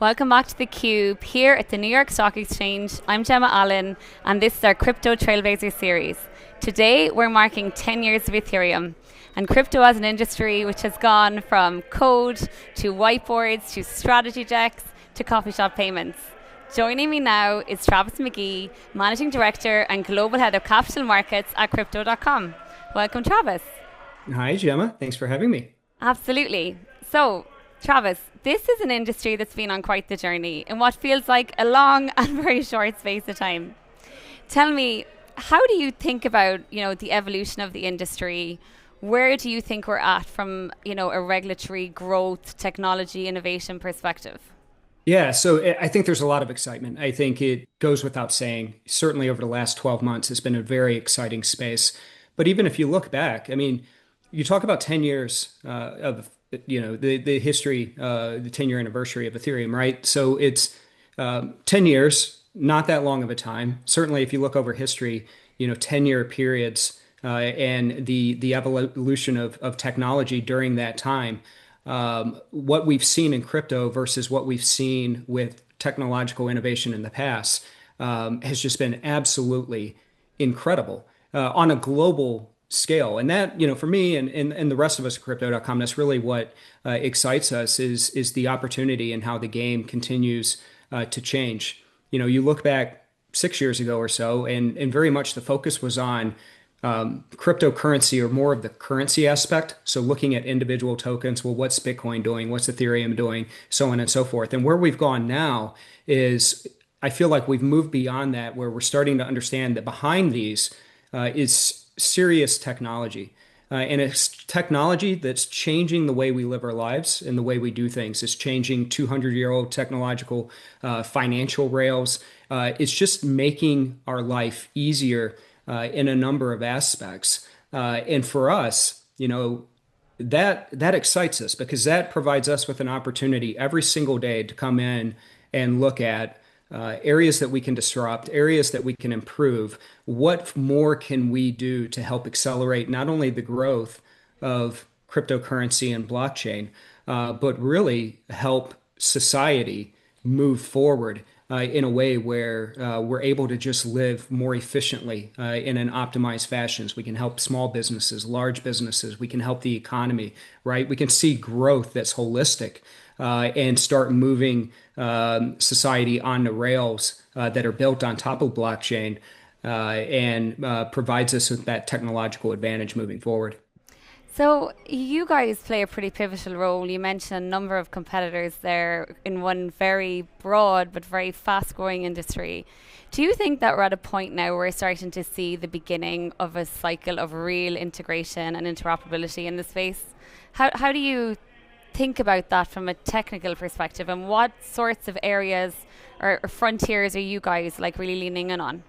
Welcome back to theCUBE here at the New York Stock Exchange. I'm Gemma Allen and this is our Crypto Trailblazers series. Today we're marking 10 years of Ethereum and crypto as an industry which has gone from code to whiteboards to strategy decks to coffee shop payments. Joining me now is Travis McGhee, Managing Director and Global Head of Capital Markets at Crypto.com. Welcome, Travis. Hi, Gemma. Thanks for having me. Absolutely. So, Travis, this is an industry that's been on quite the journey in what feels like a long and very short space of time. Tell me, how do you think about, the evolution of the industry? Where do you think we're at from, a regulatory growth, technology, innovation perspective? Yeah, so I think there's a lot of excitement. I think it goes without saying, certainly over the last 12 months, it's been a very exciting space. But even if you look back, I mean, you talk about 10 years of the history, the 10-year anniversary of Ethereum, right? So it's 10 years, not that long of a time. Certainly, if you look over history, 10-year periods and the evolution of technology during that time, what we've seen in crypto versus what we've seen with technological innovation in the past has just been absolutely incredible on a global scale. And that, for me and the rest of us at Crypto.com, that's really what excites us is the opportunity and how the game continues to change. You look back 6 years ago or so, and very much the focus was on cryptocurrency or more of the currency aspect. So looking at individual tokens, well, what's Bitcoin doing? What's Ethereum doing? So on and so forth. And where we've gone now is I feel like we've moved beyond that, where we're starting to understand that behind these is serious technology. And it's technology that's changing the way we live our lives and the way we do things. It's changing 200-year-old technological financial rails. It's just making our life easier in a number of aspects. And for us, that excites us because that provides us with an opportunity every single day to come in and look at areas that we can disrupt, areas that we can improve. What more can we do to help accelerate not only the growth of cryptocurrency and blockchain, but really help society move forward in a way where we're able to just live more efficiently in an optimized fashion. So we can help small businesses, large businesses. We can help the economy, right? We can see growth that's holistic and start moving society on the rails that are built on top of blockchain and provides us with that technological advantage moving forward. So you guys play a pretty pivotal role. You mentioned a number of competitors there in one very broad but very fast-growing industry. Do you think that we're at a point now where we're starting to see the beginning of a cycle of real integration and interoperability in the space? How do you think about that from a technical perspective, and what sorts of areas or frontiers are you guys really leaning in on?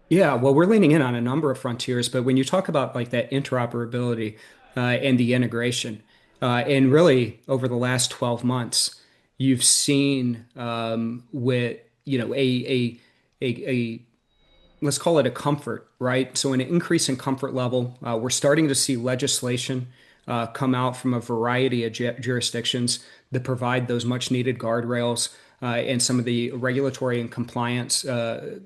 Yeah, well, we're leaning in on a number of frontiers, but when you talk about like that interoperability and the integration, and really over the last 12 months, you've seen with a let's call it a comfort, right? So an increase in comfort level, we're starting to see legislation come out from a variety of jurisdictions that provide those much needed guardrails and some of the regulatory and compliance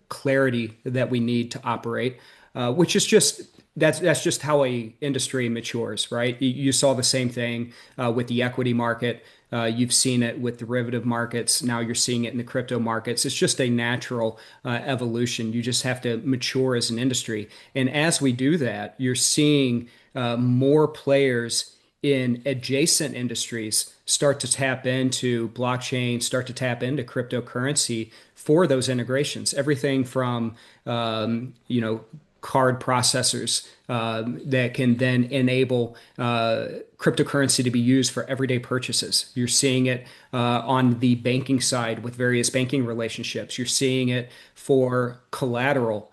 clarity that we need to operate, which is just that's just how a industry matures, right? You saw the same thing with the equity market. You've seen it with derivative markets. Now you're seeing it in the crypto markets. It's just a natural evolution. You just have to mature as an industry. And as we do that, you're seeing more players in adjacent industries start to tap into blockchain, start to tap into cryptocurrency for those integrations. Everything from, card processors that can then enable cryptocurrency to be used for everyday purchases. You're seeing it on the banking side with various banking relationships. You're seeing it for collateral,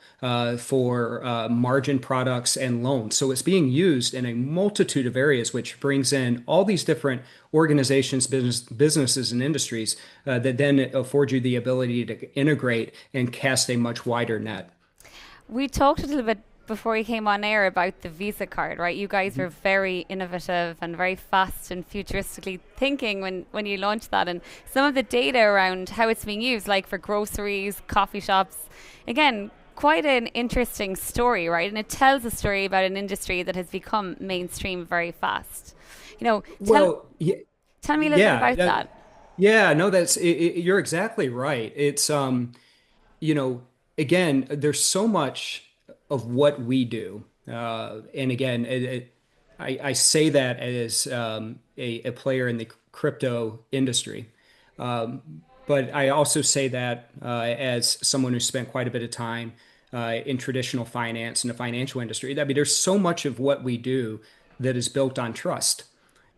for margin products and loans. So it's being used in a multitude of areas, which brings in all these different organizations, businesses, and industries that then afford you the ability to integrate and cast a much wider net. We talked a little bit before we came on air about the Visa card, right? You guys were very innovative and very fast and futuristically thinking when you launched that. And some of the data around how it's being used, like for groceries, coffee shops, again, quite an interesting story, right? And it tells a story about an industry that has become mainstream very fast. You know, Well, tell me a little bit yeah, about that. yeah, no, you're exactly right. You know, again, there's so much of what we do. And again, I say that as a player in the crypto industry. But I also say that as someone who spent quite a bit of time in traditional finance and the financial industry. I mean, there's so much of what we do that is built on trust.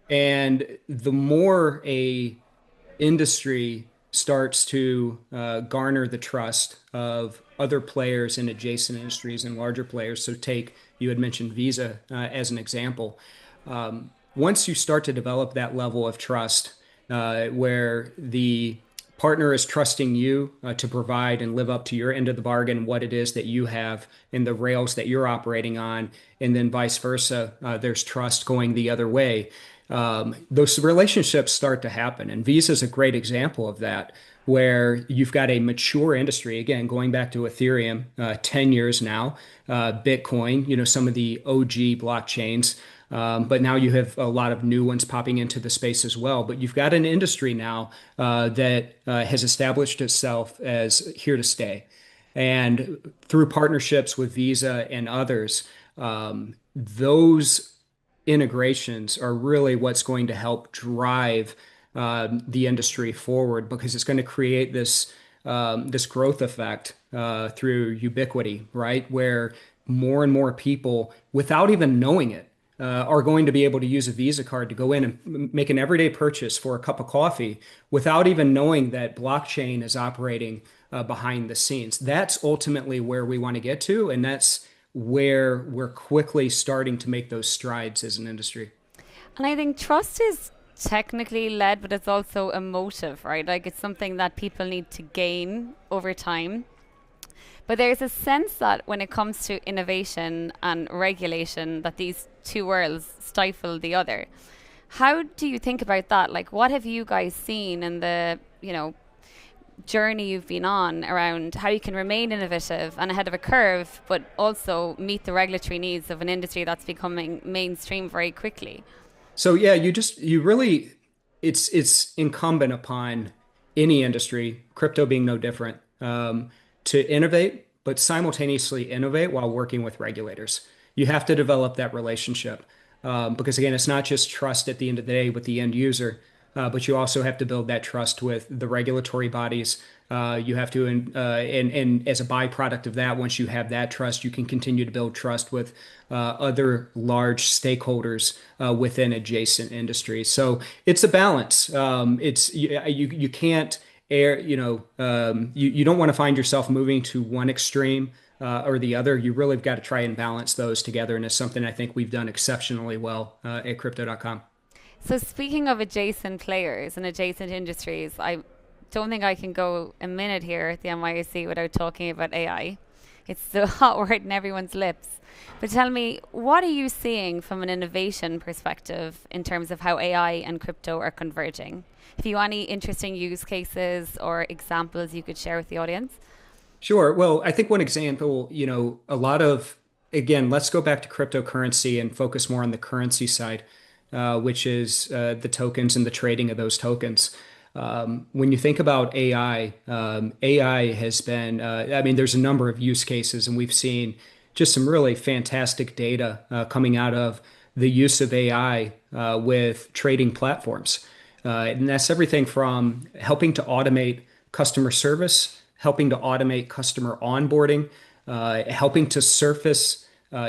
And the more a industry starts to garner the trust of other players in adjacent industries and larger players. So take, you had mentioned Visa as an example. Once you start to develop that level of trust, where the partner is trusting you to provide and live up to your end of the bargain, what it is that you have in the rails that you're operating on, and then vice versa, there's trust going the other way. Those relationships start to happen. And Visa is a great example of that, where you've got a mature industry, again, going back to Ethereum, 10 years now, Bitcoin, some of the OG blockchains. But now you have a lot of new ones popping into the space as well. But you've got an industry now that has established itself as here to stay. And through partnerships with Visa and others, those integrations are really what's going to help drive the industry forward, because it's going to create this growth effect through ubiquity, right? Where more and more people, without even knowing it, are going to be able to use a Visa card to go in and make an everyday purchase for a cup of coffee without even knowing that blockchain is operating behind the scenes. That's ultimately where we want to get to, and that's where we're quickly starting to make those strides as an industry. And I think trust is technically led, but it's also emotive, right? Like it's something that people need to gain over time. But there's a sense that when it comes to innovation and regulation, that these two worlds stifle the other. How do you think about that? Like, what have you guys seen in the, journey you've been on around how you can remain innovative and ahead of a curve, but also meet the regulatory needs of an industry that's becoming mainstream very quickly? So yeah, you really, it's incumbent upon any industry, crypto being no different, to innovate, but simultaneously innovate while working with regulators. You have to develop that relationship, because again, it's not just trust at the end of the day with the end user, but you also have to build that trust with the regulatory bodies. You have to, and as a byproduct of that, once you have that trust, you can continue to build trust with other large stakeholders within adjacent industries. So it's a balance. You can't air, you don't want to find yourself moving to one extreme or the other. You really have got to try and balance those together, and it's something I think we've done exceptionally well at Crypto.com. So speaking of adjacent players and adjacent industries, I don't think I can go a minute here at the NYSE without talking about AI. It's the hot word in everyone's lips. But tell me, what are you seeing from an innovation perspective in terms of how AI and crypto are converging? If you have any interesting use cases or examples you could share with the audience. Sure. Well, I think one example, a lot of, again, let's go back to cryptocurrency and focus more on the currency side, which is the tokens and the trading of those tokens. When you think about AI, AI has been, there's a number of use cases, and we've seen just some really fantastic data coming out of the use of AI with trading platforms. And that's everything from helping to automate customer service, helping to automate customer onboarding, helping to surface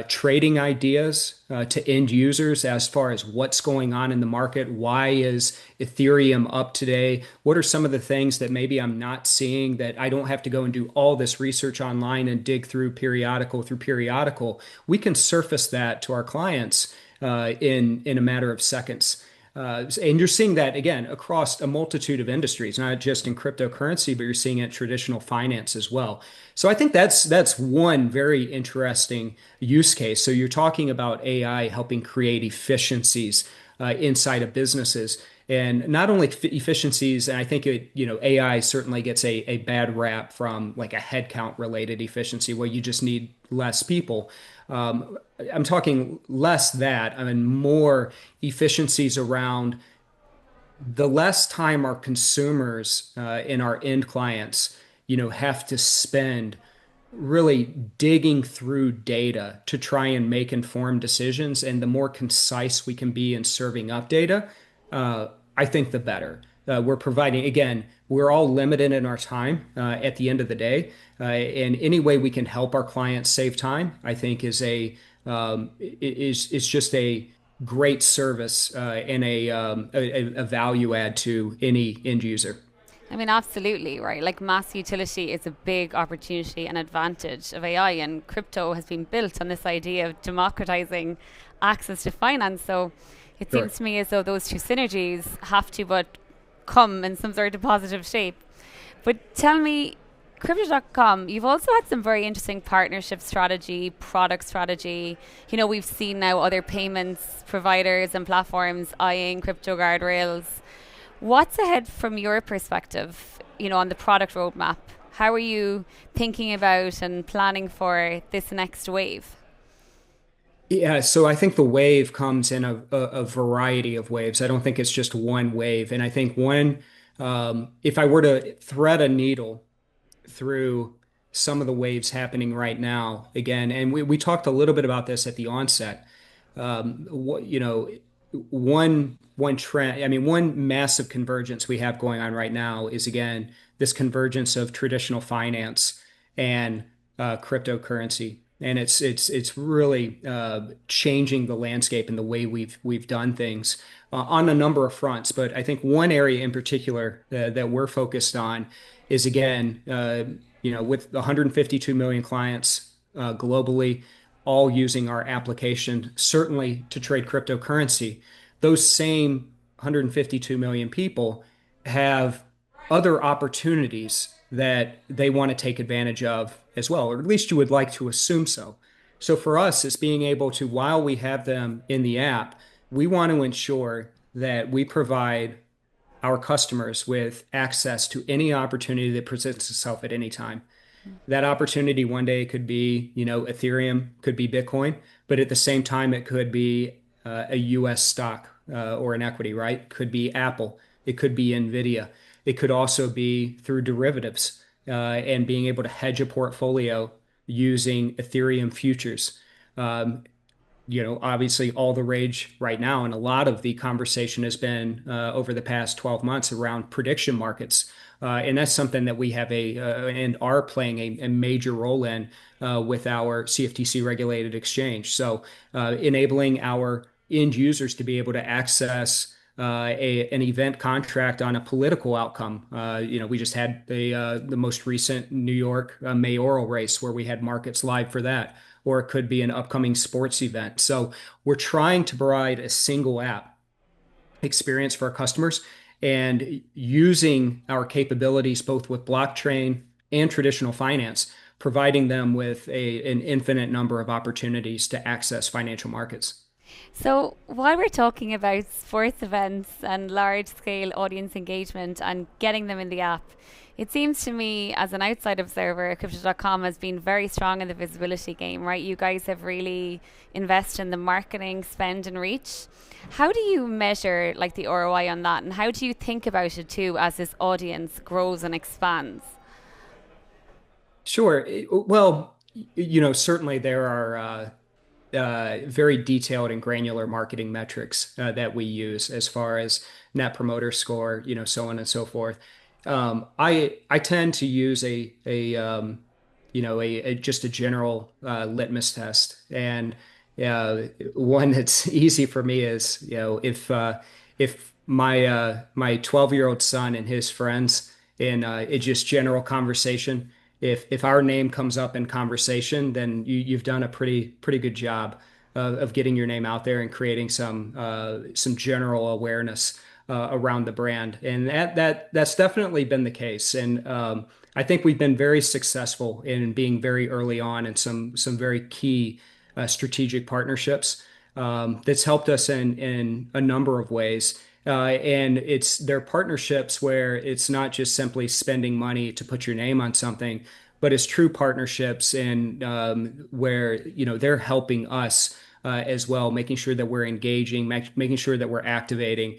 trading ideas to end users as far as what's going on in the market. Why is Ethereum up today? What are some of the things that maybe I'm not seeing that I don't have to go and do all this research online and dig through periodical? We can surface that to our clients in a matter of seconds. And you're seeing that again across a multitude of industries, not just in cryptocurrency, but you're seeing it in traditional finance as well. So I think that's one very interesting use case. So you're talking about AI helping create efficiencies inside of businesses. And not only efficiencies, and I think AI certainly gets a bad rap from like a headcount related efficiency where you just need less people. Um, I'm talking less that, I mean, more efficiencies around the less time our consumers and our end clients, have to spend really digging through data to try and make informed decisions. And the more concise we can be in serving up data, uh, I think the better. We're providing, again, we're all limited in our time at the end of the day. And any way we can help our clients save time, I think is just a great service and a value add to any end user. I mean, absolutely, right? Like mass utility is a big opportunity and advantage of AI, and crypto has been built on this idea of democratizing access to finance. So it Sure. seems to me as though those two synergies have to but come in some sort of positive shape. But tell me, Crypto.com, you've also had some very interesting partnership strategy, product strategy. We've seen now other payments providers and platforms eyeing crypto guardrails. What's ahead from your perspective, on the product roadmap? How are you thinking about and planning for this next wave? Yeah, so I think the wave comes in a variety of waves. I don't think it's just one wave. And I think if I were to thread a needle through some of the waves happening right now, again, and we talked a little bit about this at the onset. What, one trend, I mean, one massive convergence we have going on right now is again this convergence of traditional finance and cryptocurrency, and it's really changing the landscape and the way we've done things on a number of fronts. But I think one area in particular that we're focused on is again, with 152 million clients globally, all using our application, certainly to trade cryptocurrency. Those same 152 million people have other opportunities that they want to take advantage of as well, or at least you would like to assume so. So for us, it's being able to, while we have them in the app, we want to ensure that we provide our customers with access to any opportunity that presents itself at any time. That opportunity one day could be, Ethereum, could be Bitcoin, but at the same time, it could be a US stock or an equity, right? Could be Apple. It could be Nvidia. It could also be through derivatives and being able to hedge a portfolio using Ethereum futures. Um, Obviously all the rage right now, and a lot of the conversation has been over the past 12 months around prediction markets. And that's something that we have and are playing a major role in with our CFTC regulated exchange. So enabling our end users to be able to access an event contract on a political outcome. We just had the most recent New York mayoral race where we had markets live for that, or it could be an upcoming sports event. So we're trying to provide a single app experience for our customers and using our capabilities both with blockchain and traditional finance, providing them with an infinite number of opportunities to access financial markets. So, while we're talking about sports events and large scale audience engagement and getting them in the app, it seems to me, as an outside observer, Crypto.com has been very strong in the visibility game, right? You guys have really invested in the marketing spend and reach. How do you measure like the ROI on that, and how do you think about it too as this audience grows and expands? Sure. Well, certainly there are very detailed and granular marketing metrics that we use as far as net promoter score, so on and so forth. I tend to use just a general litmus test, and one that's easy for me is if my 12-year-old son and his friends in just general conversation, if our name comes up in conversation, then you've done a pretty good job. of getting your name out there and creating some general awareness around the brand. And that's definitely been the case. And I think we've been very successful in being very early on in some very key strategic partnerships that's helped us in a number of ways. And they're partnerships where it's not just simply spending money to put your name on something, but it's true partnerships and where they're helping us as well, making sure that we're engaging, making sure that we're activating,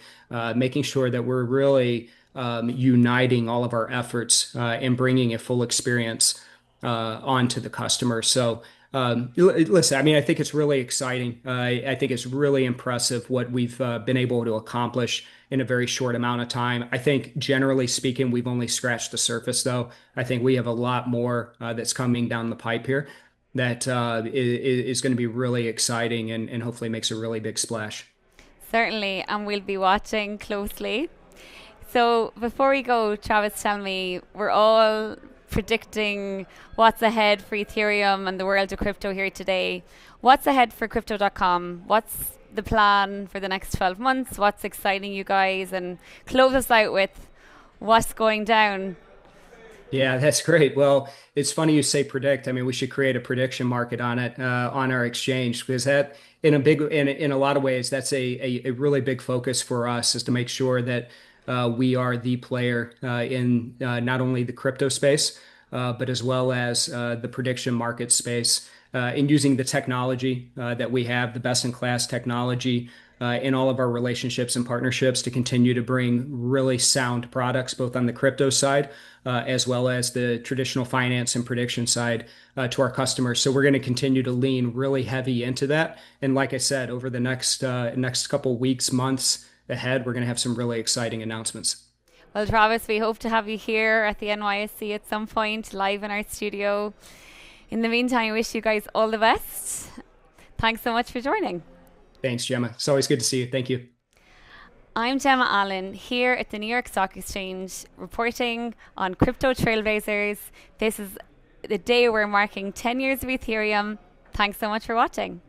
making sure that we're really uniting all of our efforts and bringing a full experience onto the customer. So listen, I mean, I think it's really exciting. I think it's really impressive what we've been able to accomplish in a very short amount of time. I think generally speaking, we've only scratched the surface, though. I think we have a lot more that's coming down the pipe here that is going to be really exciting and hopefully makes a really big splash. Certainly, and we'll be watching closely. So before we go, Travis, tell me, we're all predicting what's ahead for Ethereum and the world of crypto here today. What's ahead for crypto.com? What's the plan for the next 12 months? What's exciting you guys? And close us out with what's going down. Yeah, that's great. Well, it's funny you say predict. I mean, we should create a prediction market on it on our exchange because that, in a lot of ways, that's a really big focus for us is to make sure that we are the player in not only the crypto space, but as well as the prediction market space, in using the technology that we have, the best in class technology in all of our relationships and partnerships to continue to bring really sound products, both on the crypto side as well as the traditional finance and prediction side to our customers. So we're going to continue to lean really heavy into that. And like I said, over the next couple weeks, months ahead, we're going to have some really exciting announcements. Well, Travis, we hope to have you here at the NYSE at some point, live in our studio. In the meantime, I wish you guys all the best. Thanks so much for joining. Thanks, Gemma. It's always good to see you. Thank you. I'm Gemma Allen here at the New York Stock Exchange reporting on Crypto Trailblazers. This is the day we're marking 10 years of Ethereum. Thanks so much for watching.